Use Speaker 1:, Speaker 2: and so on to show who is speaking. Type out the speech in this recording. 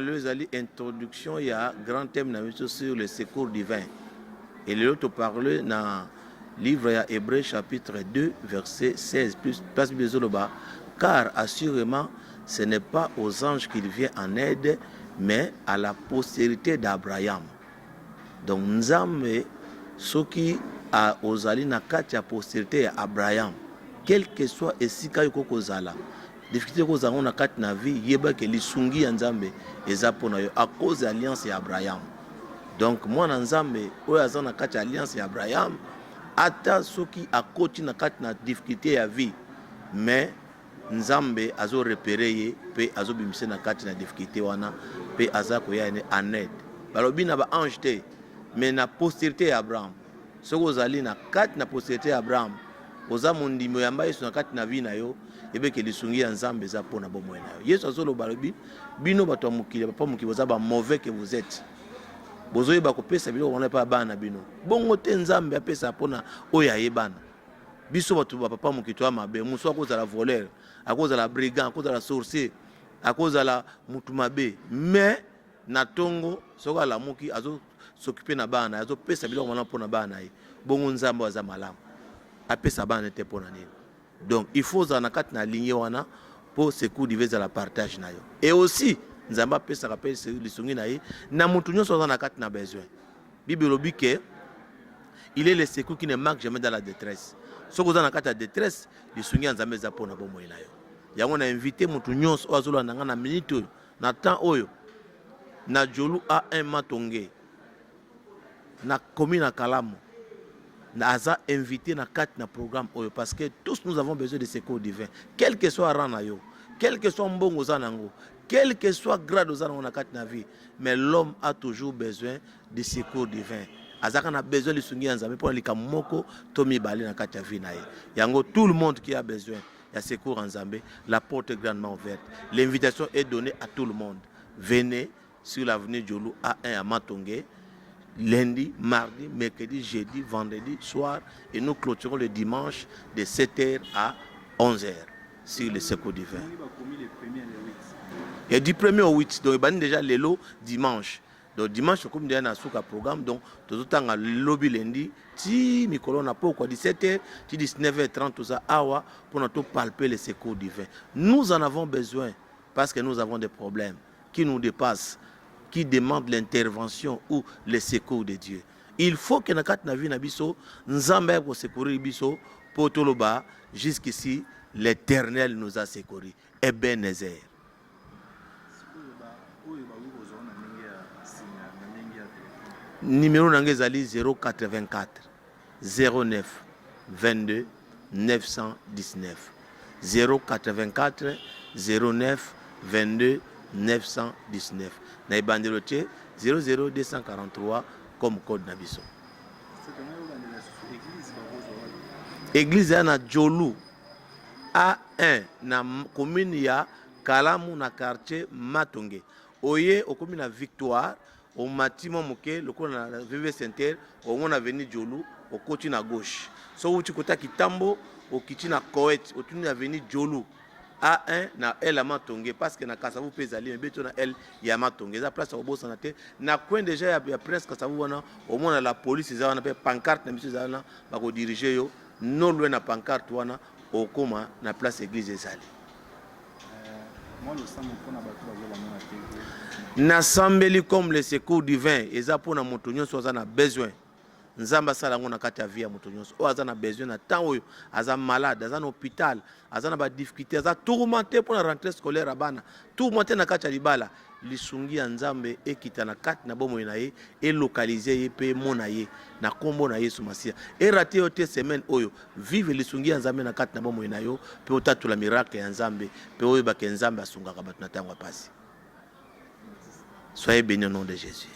Speaker 1: L'introduction, il y a un grand thème sur le secours divin. Et l'autre parle dans le livre Hébreux chapitre 2, verset 16, place Bézoloba. Car assurément, ce n'est pas aux anges qu'il vient en aide, mais à la postérité d'Abraham. Donc, Nzambe, ce qui a osali na kati ya postérité d'Abraham, quel que soit esika yoko kozala, difficulté ko zango na kati na vie yeba ke lisungi ya Nzambe eza pona yo à cause de l'alliance ya Abraham. Donc moi na Nzambe oyo aza na kati ya alliance ya Abraham ata soki akoti na kati na difficulté ya vie mais Nzambe azo repérer ye pe azo bimise na kati na difficulté wana pe aza ko ya en aide. Balobi na ba ange te mais na postérité ya Abraham. Soko ozali na kati na postérité ya Abraham oza mondimo yamba yesu na kati na vie na yo ebeke lisungi ya Nzambe eza pona bomoi na yo. Yesu azolo balobi bino bato ya mokili papa mokili boza ba mauvais que vous êtes. Bozoyeba kopesa biloko wana pa bana bino. Bongo te Nzambe apesa pona oyo ayebana. Biso bato ba papa mokili to mabe muso akozala voleur, akozala brigand, akozala sorcier, akozala mutu mabe. Mais na tongo soka la moki azo s'occuper na bana, azo pesa biloko wana pona bana ye. Bongo Nzambe aza malamu. Apesa bana te pona nini. Donc il faut za na kati na ligne wana pour secours divers à la partage na yo. Et aussi Nzamba pesa rappel lisungi na ye na mutu nyonso za na kati na besoin. Bible lobi ke il est le secours qui ne manque jamais dans la détresse. Soko za na kati ya détresse lisungi ya Nzambe za pona bomoi na yo. Yango na invité mutu nyonso ozola na na minute na temps oyo na Jolu A1 Matonge na commune na Kalamu. Naza invité na quatre na programme parce que tous nous avons besoin de secours divin, quel que soit rang na yo, quel que soit mbongo zanango, quel que soit grade zanango na quatre na vie, mais l'homme a toujours besoin de secours divin. Azaka na besoin de sungi Nzambe pour likamoko tomi bali na quatre vie na ye. Yango tout le monde qui a besoin de secours en Nzambe, la porte est grandement ouverte. L'invitation est donnée à tout le monde. Venez sur l'avenue Jolu A1 à Matonge. Lundi, mardi, mercredi, jeudi, vendredi, soir. Et nous clôturons le dimanche de 7h à 11h sur le secours divin. Et du 1er au 8, donc il y a déjà les lots dimanche. Donc dimanche, comme il y a un programme, donc tout le temps, le lobby lundi, si Nicolas n'a pas 17h, 19h30, tout ça, pour nous palper le secours divin. Nous en avons besoin parce que nous avons des problèmes qui nous dépassent, qui demande l'intervention ou le secours de Dieu. Il faut que na kat na vie na biso Nzambe pour secourir biso pour toloba jusqu'ici l'Éternel nous a secouru. Ebenezer. Numéro nangezali 084 09 22 919 084 09 22 919. Na ibanderote 00243 comme code nabiso. Église na Jolu A1 na commune ya Kalamu na quartier Matonge. Oye au commune na Victoire au Matimo Moke le na VV Center au on avenue Jolu au côté na gauche. So uti kota Kitambo au kiti na Koet au tuni avenue Jolu A1 na L à Matonge parce que na Kasavu Pezali mais beto na L ya Matonge za place au boss na te na coin déjà ya presque Kasavu wana au moins la police za wana pe pancarte na monsieur za wana ba ko diriger yo non loin na pancarte wana au koma na place église ezali moi le sang pour na bato ba na sambeli comme le secours divin eza pona moto nyonso za na besoin Nzamba sala ngona kati ya vie ya moto nyonso o aza na besoin na temps oyo aza malade aza na hôpital aza na ba difficulté aza tourmenté pour la rentrée scolaire abana tourmenté na kati ya libala lisungi ya Nzambe ekita na kati na bomo na ye et localiser ye pe mona ye na kombo na Yesu Masia et raté yote semaine oyo vive lisungi ya Nzambe na kati na bomo na yo pe otatula miracle ya Nzambe pe oyo ba ke Nzambe asungaka bato na tango pasi. Soyez bénis au nom de Jésus.